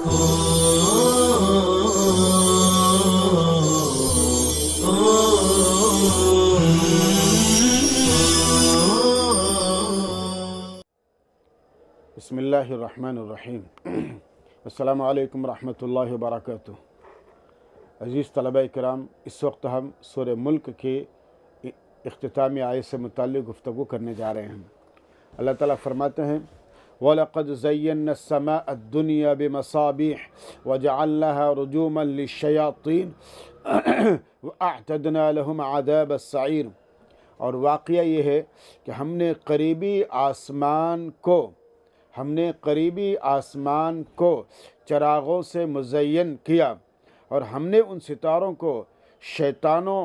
بسم اللہ الرحمن الرحیم السلام علیکم ورحمۃ اللہ وبرکاتہ۔ عزیز طلبہ کرام، اس وقت ہم سورہ ملک کے اختتامی آیت سے متعلق گفتگو کرنے جا رہے ہیں۔ اللہ تعالیٰ فرماتے ہیں وَلَقَدْ زَيَّنَّا السَّمَاءَ الدُّنْيَا بِمَصَابِيحَ وَجَعَلْنَاهَا رُجُومًا لِلشَّيَاطِينِ وَأَعْتَدْنَا لَهُمْ عَذَابَ السَّعِيرِ۔ اور واقعہ یہ ہے کہ ہم نے قریبی آسمان کو چراغوں سے مزین کیا، اور ہم نے ان ستاروں کو شیطانوں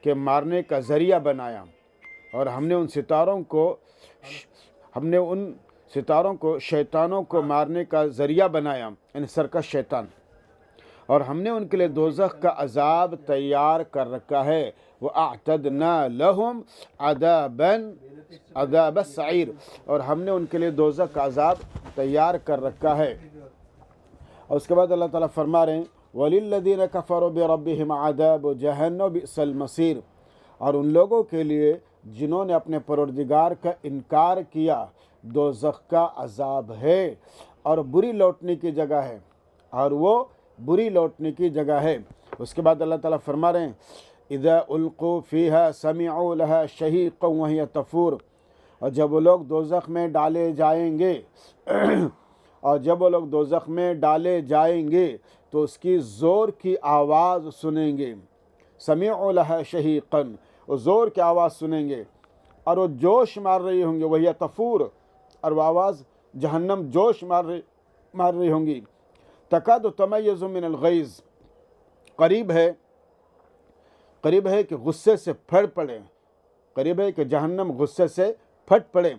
کے مارنے کا ذریعہ بنایا، اور ہم نے ان ستاروں کو شیطانوں کو مارنے کا ذریعہ بنایا، یعنی سرکش شیطان، اور ہم نے ان کے لیے دوزخ کا عذاب تیار کر رکھا ہے۔ وَأَعْتَدْنَا لَهُمْ عَذَابَ السَّعِيرِ، اور ہم نے ان کے لیے دوزخ کا عذاب تیار کر رکھا ہے۔ اور اس کے بعد اللہ تعالیٰ فرما رہے ہیں وَلِلَّذِينَ كَفَرُوا بِرَبِّهِمْ عَذَابُ جَهَنَّمَ بِئْسَ الْمَصِيرُ، اور ان لوگوں کے لیے جنہوں نے اپنے پروردگار کا انکار کیا دوزخ کا عذاب ہے، اور بری لوٹنے کی جگہ ہے، اور وہ بری لوٹنے کی جگہ ہے۔ اس کے بعد اللہ تعالیٰ فرما رہے ہیں اذا القوا فيها سمعوا لها شهيقا وهي تفور، اور جب وہ لوگ دوزخ میں ڈالے جائیں گے تو اس کی زور کی آواز سنیں گے۔ سمعوا لها شهيقا، وہ زور کی آواز سنیں گے، اور وہ جوش مار رہی ہوں گی، وهي تفور، اور وہ آواز جہنم جوش مار رہی ہوں گی۔ تکاد تمیز من الغیظ، قریب ہے کہ غصے سے پھٹ پڑے، قریب ہے کہ جہنم غصے سے پھٹ پڑے۔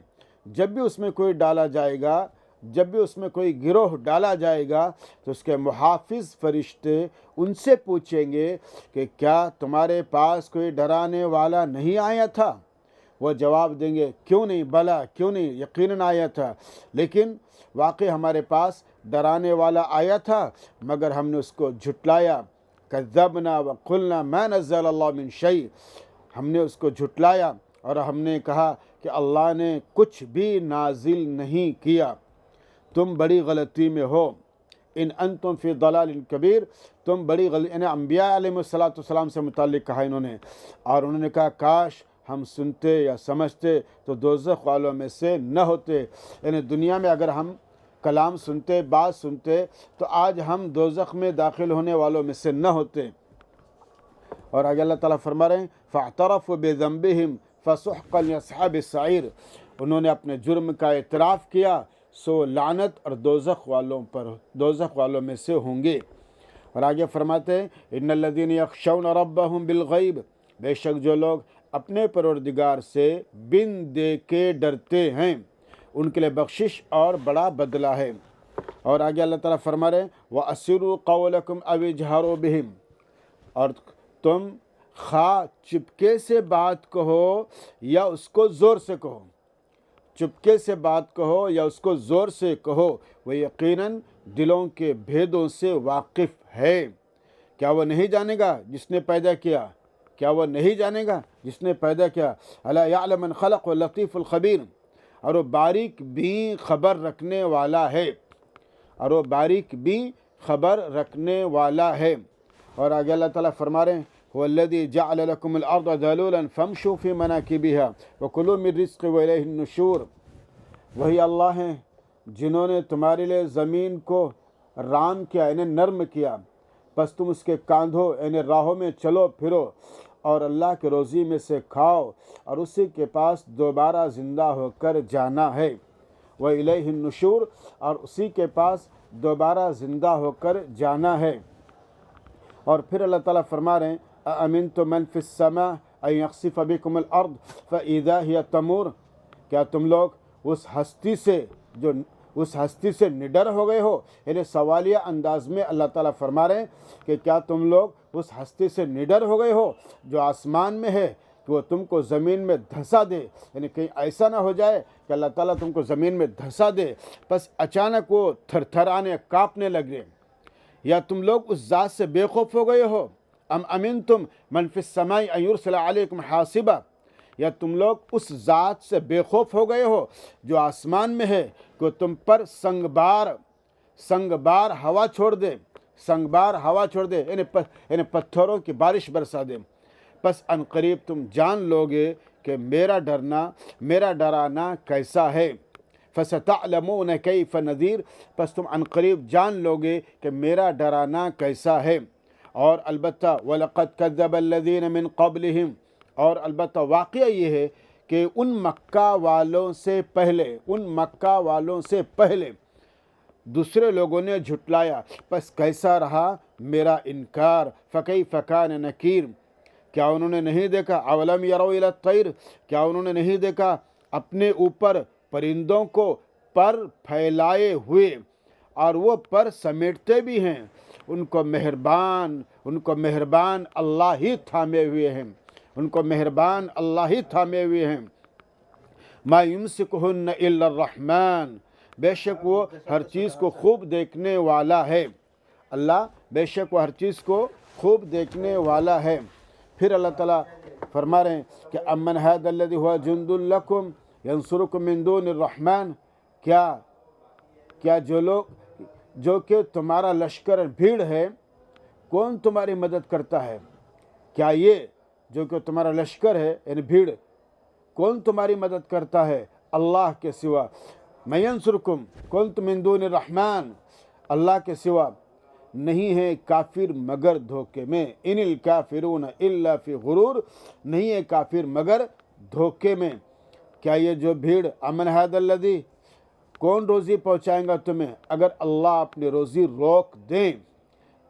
جب بھی اس میں کوئی ڈالا جائے گا، جب بھی اس میں کوئی گروہ ڈالا جائے گا تو اس کے محافظ فرشتے ان سے پوچھیں گے کہ کیا تمہارے پاس کوئی ڈرانے والا نہیں آیا تھا؟ وہ جواب دیں گے کیوں نہیں، بلا کیوں نہیں، یقیناً آیا تھا، لیکن واقعی ہمارے پاس ڈرانے والا آیا تھا مگر ہم نے اس کو جھٹلایا۔ کذبنا وقلنا ما نزل اللہ من شیء، ہم نے اس کو جھٹلایا اور ہم نے کہا کہ اللہ نے کچھ بھی نازل نہیں کیا، تم بڑی غلطی میں ہو، ان انتم فی ضلال کبیر، تم بڑی غلطی، انہیں انبیاء علیہ السلام سے متعلق کہا انہوں نے، اور انہوں نے کہا کاش ہم سنتے یا سمجھتے تو دوزخ والوں میں سے نہ ہوتے، یعنی دنیا میں اگر ہم کلام سنتے، بات سنتے تو آج ہم دوزخ میں داخل ہونے والوں میں سے نہ ہوتے۔ اور آگے اللہ تعالیٰ فرما رہے ہیں فَاعْتَرَفُوا بِذَنبِهِمْ فَسُحْقًا لِأَصْحَابِ السَّعِيرِ، انہوں نے اپنے جرم کا اعتراف کیا، سو لعنت اور دوزخ والوں میں سے ہوں گے۔ اور آگے فرماتے ہیں اِنَّ الَّذِينَ يَخْشَوْنَ رَبَّهُمْ بِالْغَيْبِ، بے شک جو لوگ اپنے پروردگار سے بن دیکھے ڈرتے ہیں ان کے لیے بخشش اور بڑا بدلہ ہے۔ اور آگے اللہ تعالیٰ فرما رہے ہیں وَأَسِرُّوا قَوْلَكُمْ أَوِ اجْهَرُوا بِهِ، اور تم خواہ چپکے سے بات کہو یا اس کو زور سے کہو، چپکے سے بات کہو یا اس کو زور سے کہو، وہ یقیناً دلوں کے بھیدوں سے واقف ہے۔ کیا وہ نہیں جانے گا جس نے پیدا کیا؟ کیا وہ نہیں جانے گا جس نے پیدا کیا؟ الا یعلم من خلق واللطیف الخبیر، اور وہ باریک بھی خبر رکھنے والا ہے، اور وہ باریک بھی خبر رکھنے والا ہے۔ اور آگے اللہ تعالیٰ فرما رہے ہیں هو الذي جعل لكم الارض ذلولا فامشوا في مناكبها وكلوا من رزقه واليه النشور، وہی اللہ ہیں جنہوں نے تمہارے لیے زمین کو رام کیا، یعنی نرم کیا، پس تم اس کے کاندھو یعنی راہوں میں چلو پھرو اور اللہ کے روزی میں سے کھاؤ، اور اسی کے پاس دوبارہ زندہ ہو کر جانا ہے۔ وَإِلَيْهِ النُّشُورُ، اور اسی کے پاس دوبارہ زندہ ہو کر جانا ہے۔ اور پھر اللہ تعالیٰ فرما رہے ہیں أَأَمِنْتُم مَّن فِي السَّمَاءِ أَن يَخْسِفَ بِكُمُ الْأَرْضَ فَإِذَا هِيَ تَمُورُ، کیا تم لوگ اس ہستی سے نڈر ہو گئے ہو؟ یعنی سوالیہ انداز میں اللہ تعالیٰ فرما رہے ہیں کہ کیا تم لوگ اس ہستی سے نڈر ہو گئے ہو جو آسمان میں ہے، کہ وہ تم کو زمین میں دھسا دے، یعنی کہیں ایسا نہ ہو جائے کہ اللہ تعالیٰ تم کو زمین میں دھسا دے، بس اچانک وہ تھر تھرانے کانپنے لگے، یا تم لوگ اس ذات سے بے خوف ہو گئے ہو، ام امنتم من فی السماء ان یرسل علیکم حاصبا، یا تم لوگ اس ذات سے بے خوف ہو گئے ہو جو آسمان میں ہے کہ تم پر سنگ بار ہوا چھوڑ دے، یعنی پتھروں کی بارش برسا دے۔ پس ان قریب تم جان لوگے کہ میرا ڈرانا کیسا ہے، فَسَتَعْلَمُونَ كَيْفَ نَذِيرٌ، پس تم ان قریب جان لوگے کہ میرا ڈرانا کیسا ہے۔ اور البتہ وَلَقَدْ كَذَّبَ الَّذِينَ مِن قَبْلِهِمْ، اور البتہ واقعہ یہ ہے کہ ان مکہ والوں سے پہلے دوسرے لوگوں نے جھٹلایا، پس کیسا رہا میرا انکار، فَكَيْفَ كَانَ نَكِيرٌ، کیا انہوں نے نہیں دیکھا، اولم یروا الی الطیر، کیا انہوں نے نہیں دیکھا اپنے اوپر پرندوں کو پر پھیلائے ہوئے، اور وہ پر سمیٹتے بھی ہیں، ان کو مہربان اللہ ہی تھامے ہوئے ہیں، ما یمسکہن الا الرحمن، بے شک وہ ہر چیز کو خوب دیکھنے والا ہے، اللہ بے شک وہ ہر چیز کو خوب دیکھنے والا ہے۔ پھر اللہ تعالیٰ فرما رہے ہیں کہ امن ھذا الذی ھو جند لکم ینصرکم من دون الرحمن، کیا جو کہ تمہارا لشکر بھیڑ ہے، کون تمہاری مدد کرتا ہے؟ کیا یہ جو کہ تمہارا لشکر ہے یعنی بھیڑ، کون تمہاری مدد کرتا ہے اللہ کے سوا؟ من ینصرکم کنتم من دون الرحمن، اللہ کے سوا نہیں ہے کافر مگر دھوکے میں، ان الکافرون الا فی غرور، نہیں ہے کافر مگر دھوکے میں۔ کیا یہ جو بھیڑ، امن ھذا الذی، کون روزی پہنچائیں گا تمہیں اگر اللہ اپنی روزی روک دیں،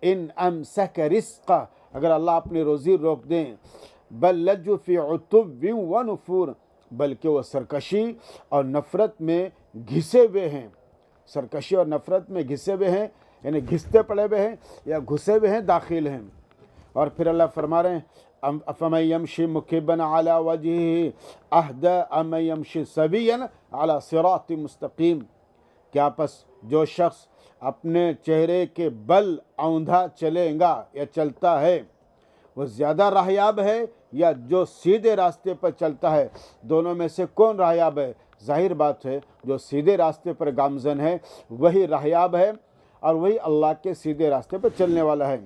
ان امسک رزقہ، اگر اللہ اپنی روزی روک دیں، بل لجوا فی عتو و نفور، بلکہ وہ سرکشی اور نفرت میں گھسے ہوئے ہیں، یعنی گھستے پڑے ہوئے ہیں یا گھسے ہوئے ہیں، داخل ہیں۔ اور پھر اللہ فرما رہے ہیں افمن یمشی مکبا علی وجہہ اہدی امن یمشی سویا علی صراط مستقیم، کیا پس جو شخص اپنے چہرے کے بل اوندھا چلے گا یا چلتا ہے، وہ زیادہ راہیاب ہے یا جو سیدھے راستے پر چلتا ہے؟ دونوں میں سے کون راہیاب ہے؟ ظاہر بات ہے جو سیدھے راستے پر گامزن ہے وہی راہیاب ہے، اور وہی اللہ کے سیدھے راستے پر چلنے والا ہے۔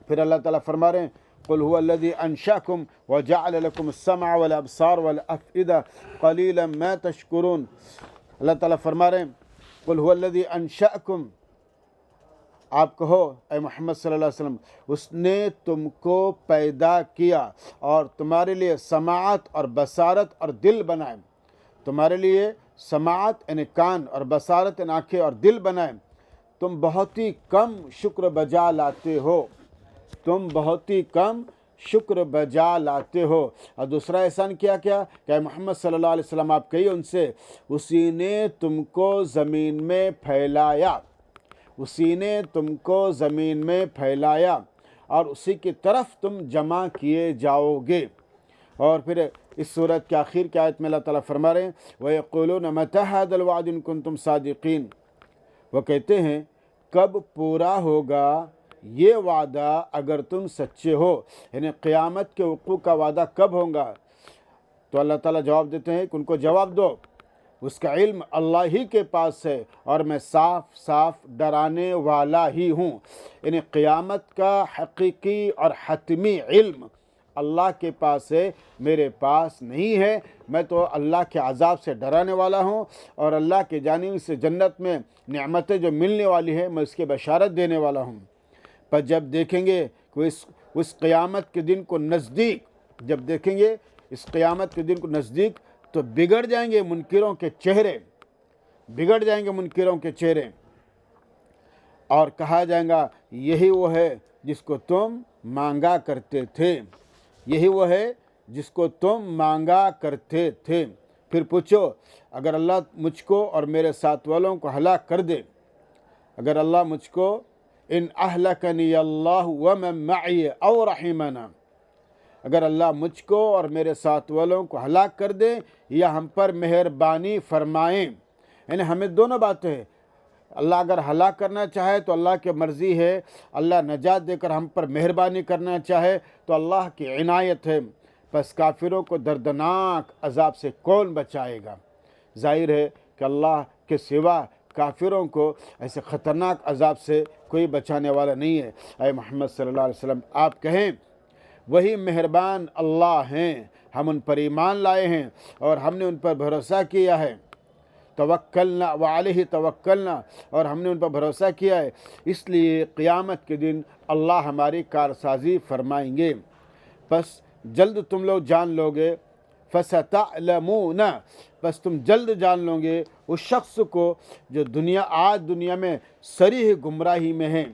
پھر اللہ تعالیٰ فرما رہے ہیں قل هو الذی انشأکم وجعل لکم السمع والابصار والافئدہ قلیلا ما تشکرون، اللہ تعالیٰ فرما رہے ہیں قل هو الذی انشأکم، آپ کہو اے محمد صلی اللہ علیہ وسلم، اس نے تم کو پیدا کیا اور تمہارے لیے سماعت اور بصارت اور دل بنائے، تمہارے لیے سماعت یعنی کان اور بصارت یعنی آنکھیں اور دل بنائے، تم بہت ہی کم شکر بجا لاتے ہو، اور دوسرا احسان کیا کہ اے محمد صلی اللہ علیہ وسلم آپ کہیے ان سے، اسی نے تم کو زمین میں پھیلایا اور اسی کی طرف تم جمع کیے جاؤ گے۔ اور پھر اس صورت کے آخر کی آیت میں اللہ تعالیٰ فرما رہے ہیں وَيَقُولُونَ مَتَى هَذَا الْوَعْدُ إِن كُنتُمْ صَادِقِينَ، وہ کہتے ہیں کب پورا ہوگا یہ وعدہ اگر تم سچے ہو، یعنی قیامت کے وقوع کا وعدہ کب ہوگا؟ تو اللہ تعالیٰ جواب دیتے ہیں کہ ان کو جواب دو، اس کا علم اللہ ہی کے پاس ہے اور میں صاف ڈرانے والا ہی ہوں، یعنی قیامت کا حقیقی اور حتمی علم اللہ کے پاس ہے، میرے پاس نہیں ہے۔ میں تو اللہ کے عذاب سے ڈرانے والا ہوں، اور اللہ کے جانب سے جنت میں نعمتیں جو ملنے والی ہیں میں اس کی بشارت دینے والا ہوں۔ پر جب دیکھیں گے کہ اس قیامت کے دن کو نزدیک تو بگڑ جائیں گے منکروں کے چہرے، اور کہا جائے گا یہی وہ ہے جس کو تم مانگا کرتے تھے۔ پھر پوچھو اگر اللہ مجھ کو اور میرے ساتھ والوں کو ہلاک کر دے، اگر اللہ مجھ کو ان اہلکنی اللہ ومن معی او رحمنا، اگر اللہ مجھ کو اور میرے ساتھ والوں کو ہلاک کر دیں یا ہم پر مہربانی فرمائیں، یعنی ہمیں دونوں باتیں ہیں۔ اللہ اگر ہلاک کرنا چاہے تو اللہ کی مرضی ہے، اللہ نجات دے کر ہم پر مہربانی کرنا چاہے تو اللہ کی عنایت ہے۔ پس کافروں کو دردناک عذاب سے کون بچائے گا؟ ظاہر ہے کہ اللہ کے سوا کافروں کو ایسے خطرناک عذاب سے کوئی بچانے والا نہیں ہے۔ اے محمد صلی اللہ علیہ وسلم آپ کہیں وہی مہربان اللہ ہیں، ہم ان پر ایمان لائے ہیں اور ہم نے ان پر بھروسہ کیا ہے، توکلنا وعلیہ توکلنا، اور ہم نے ان پر بھروسہ کیا ہے، اس لیے قیامت کے دن اللہ ہماری کارسازی فرمائیں گے۔ پس جلد تم لوگ جان لو گے، فَسَتَعْلَمُونَ، پس تم جلد جان لو گے اس شخص کو جو آج دنیا میں صریح گمراہی میں ہیں۔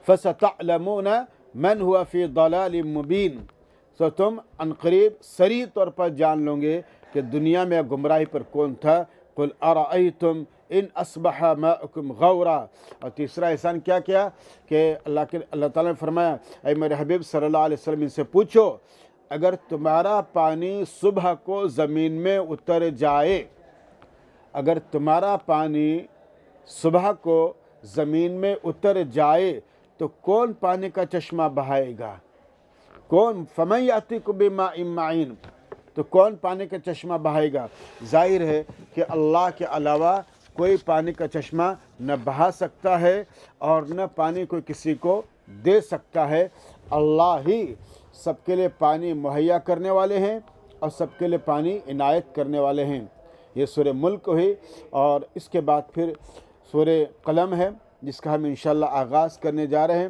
فَسَتَعْلَمُونَ مَنْ هُوَ فِي ضَلَالٍ مُبِينٍ، تو تم عنقریب صریح طور پر جان لو گے کہ دنیا میں گمراہی پر کون تھا۔ قُلْ أَرَأَيْتُمْ إِنْ أَصْبَحَ مَاؤُكُمْ غَوْرًا، اور تیسرا احسان کیا کیا کہ اللہ تعالیٰ نے فرمایا اے میرے حبیب صلی اللہ علیہ وسلم ان سے پوچھو اگر تمہارا پانی صبح کو زمین میں اتر جائے، اگر تمہارا پانی صبح کو زمین میں اتر جائے تو کون پانی کا چشمہ بہائے گا؟ کون؟ فَمَن يَأْتِيكُم بِمَاءٍ مَّعِينٍ، تو کون پانی کا چشمہ بہائے گا؟ ظاہر ہے کہ اللہ کے علاوہ کوئی پانی کا چشمہ نہ بہا سکتا ہے اور نہ پانی کوئی کسی کو دے سکتا ہے۔ اللہ ہی سب کے لیے پانی مہیا کرنے والے ہیں اور سب کے لیے پانی عنایت کرنے والے ہیں۔ یہ سورہ ملک ہوئی، اور اس کے بعد پھر سورہ قلم ہے جس کا ہم انشاءاللہ آغاز کرنے جا رہے ہیں۔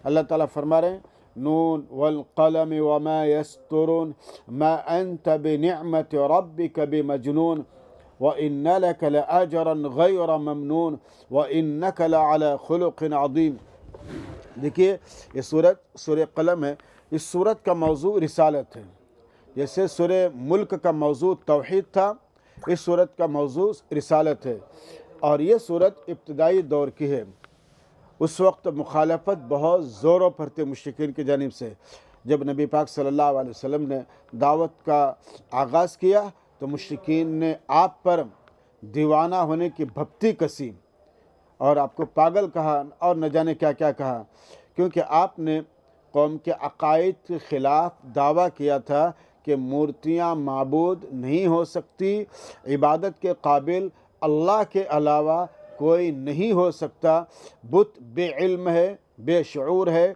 اللہ تعالیٰ فرما رہے ہیں نون والقلم وما يسطرون ما انت بنعمت ربك بمجنون وان لك لاجرا غیر ممنون وانك لعلى خلق عظیم۔ دیکھیے یہ سورہ قلم ہے، اس سورت کا موضوع رسالت ہے۔ جیسے سورہ ملک کا موضوع توحید تھا، اس سورت کا موضوع رسالت ہے، اور یہ سورت ابتدائی دور کی ہے۔ اس وقت مخالفت بہت زوروں پر تھی مشرکین کی جانب سے۔ جب نبی پاک صلی اللہ علیہ وسلم نے دعوت کا آغاز کیا تو مشرکین نے آپ پر دیوانہ ہونے کی بھپتی کسی اور آپ کو پاگل کہا اور نہ جانے کیا کیا کہا، کیونکہ آپ نے قوم کے عقائد کے خلاف دعویٰ کیا تھا کہ مورتیاں معبود نہیں ہو سکتی، عبادت کے قابل اللہ کے علاوہ کوئی نہیں ہو سکتا، بت بے علم ہے، بے شعور ہے،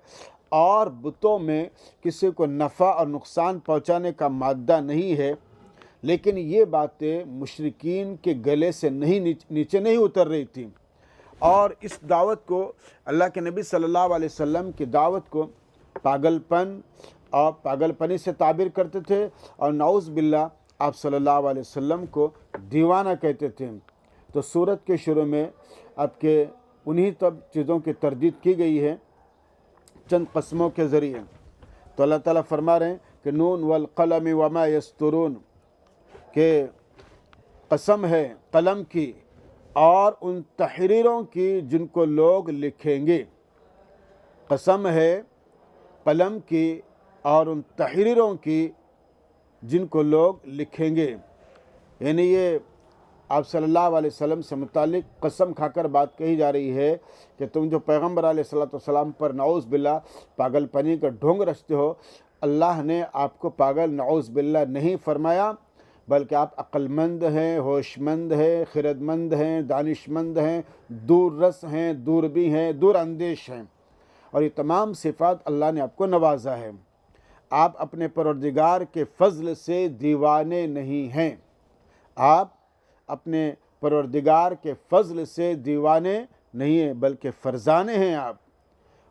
اور بتوں میں کسی کو نفع اور نقصان پہنچانے کا مادہ نہیں ہے۔ لیکن یہ باتیں مشرکین کے گلے سے نیچے نہیں اتر رہی تھیں، اور اس دعوت کو اللہ کے نبی صلی اللہ علیہ وسلم کی دعوت کو پاگل پن اور پاگل پنی سے تعبیر کرتے تھے، اور نعوذ باللہ آپ صلی اللہ علیہ وسلم کو دیوانہ کہتے تھے۔ تو سورت کے شروع میں آپ کے انہی چیزوں کی تردید کی گئی ہے چند قسموں کے ذریعے۔ تو اللہ تعالیٰ فرما رہے ہیں کہ نون والقلم وما یسطرون، کہ قسم ہے قلم کی اور ان تحریروں کی جن کو لوگ لکھیں گے۔ قسم ہے قلم کی اور ان تحریروں کی جن کو لوگ لکھیں گے، یعنی یہ آپ صلی اللہ علیہ وسلم سے متعلق قسم کھا کر بات کہی جا رہی ہے کہ تم جو پیغمبر علیہ السلام پر نعوذ باللہ پاگل پنی کا ڈھونگ رچتے ہو، اللہ نے آپ کو پاگل نعوذ باللہ نہیں فرمایا، بلکہ آپ عقل مند ہیں، ہوش مند ہیں، خرد مند ہیں، دانش مند ہیں، دور رس ہیں، دور بھی ہیں، دور اندیش ہیں، اور یہ تمام صفات اللہ نے آپ کو نوازا ہے۔ آپ اپنے پروردگار کے فضل سے دیوانے نہیں ہیں، آپ اپنے پروردگار کے فضل سے دیوانے نہیں ہیں بلکہ فرزانے ہیں آپ،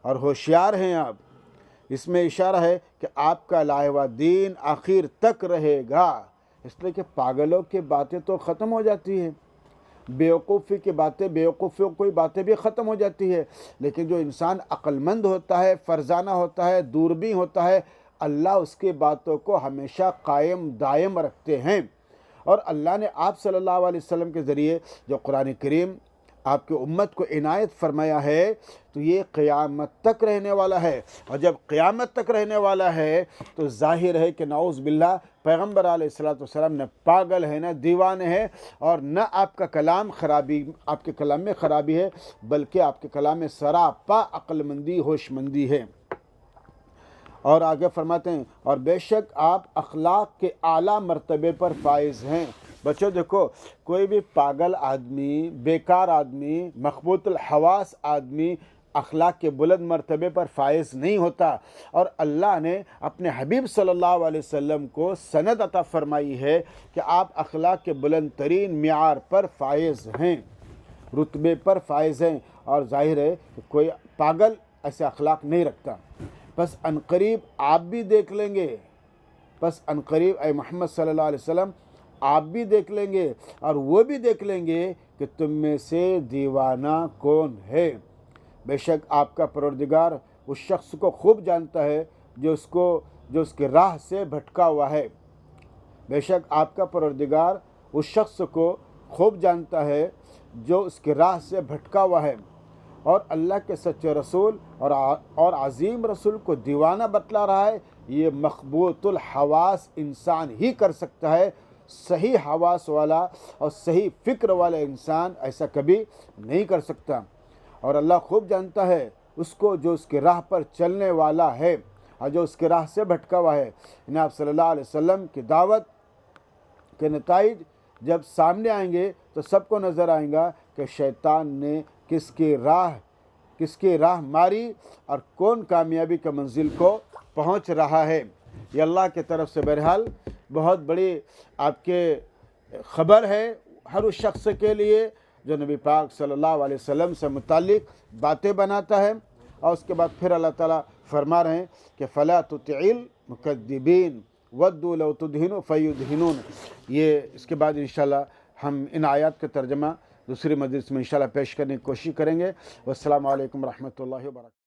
اور ہوشیار ہیں آپ۔ اس میں اشارہ ہے کہ آپ کا لائحہ دین آخر تک رہے گا، اس لیے کہ پاگلوں کی باتیں تو ختم ہو جاتی ہیں، بیوقوفی کی باتیں، بیوقوفیوں کوئی باتیں بھی ختم ہو جاتی ہے، لیکن جو انسان عقل مند ہوتا ہے، فرزانہ ہوتا ہے، دوربین ہوتا ہے، اللہ اس کی باتوں کو ہمیشہ قائم دائم رکھتے ہیں۔ اور اللہ نے آپ صلی اللہ علیہ وسلم کے ذریعے جو قرآن کریم آپ کی امت کو عنایت فرمایا ہے تو یہ قیامت تک رہنے والا ہے، اور جب قیامت تک رہنے والا ہے تو ظاہر ہے کہ نعوذ باللہ پیغمبر علیہ الصلوۃ والسلام نہ پاگل ہے، نہ دیوانے ہے، اور نہ آپ کا کلام آپ کے کلام میں خرابی ہے، بلکہ آپ کے کلام میں سراپا عقل مندی، ہوش مندی ہے۔ اور آگے فرماتے ہیں اور بے شک آپ اخلاق کے اعلیٰ مرتبے پر فائز ہیں۔ بچوں دیکھو، کوئی بھی پاگل آدمی، بیکار آدمی، مخبوط الحواس آدمی اخلاق کے بلند مرتبے پر فائز نہیں ہوتا، اور اللہ نے اپنے حبیب صلی اللہ علیہ وسلم کو سند عطا فرمائی ہے کہ آپ اخلاق کے بلند ترین معیار پر فائز ہیں، رتبے پر فائز ہیں، اور ظاہر ہے کہ کوئی پاگل ایسے اخلاق نہیں رکھتا۔ بس عنقریب آپ بھی دیکھ لیں گے، بس عنقریب اے محمد صلی اللہ علیہ وسلم آپ بھی دیکھ لیں گے، اور وہ بھی دیکھ لیں گے کہ تم میں سے دیوانہ کون ہے۔ بے شک آپ کا پروردگار اس شخص کو خوب جانتا ہے جو اس کی راہ سے بھٹکا ہوا ہے۔ بے شک آپ کا پروردگار اس شخص کو خوب جانتا ہے جو اس کی راہ سے بھٹکا ہوا ہے، اور اللہ کے سچے رسول اور عظیم رسول کو دیوانہ بتلا رہا ہے۔ یہ مخبوط الحواس انسان ہی کر سکتا ہے، صحیح حواس والا اور صحیح فکر والا انسان ایسا کبھی نہیں کر سکتا۔ اور اللہ خوب جانتا ہے اس کو جو اس کی راہ پر چلنے والا ہے اور جو اس کی راہ سے بھٹکا ہوا ہے۔ آپ صلی اللہ علیہ وسلم کی دعوت کے نتائج جب سامنے آئیں گے تو سب کو نظر آئیں گا کہ شیطان نے کس کی راہ ماری اور کون کامیابی کے منزل کو پہنچ رہا ہے۔ یہ اللہ کی طرف سے بہرحال بہت بڑی آپ کے خبر ہے ہر اس شخص کے لیے جو نبی پاک صلی اللہ علیہ وسلم سے متعلق باتیں بناتا ہے۔ اور اس کے بعد پھر اللہ تعالیٰ فرما رہے ہیں کہ فَلَا تُطِعِ الْمُكَذِّبِينَ وَدُّوا لَوْ تُدْهِنُ فَيُدْهِنُونَ۔ یہ اس کے بعد انشاءاللہ ہم ان آیات کا ترجمہ دوسری مجلس میں انشاءاللہ پیش کرنے کی کوشش کریں گے۔ والسلام علیکم ورحمۃ اللہ وبرکاتہ۔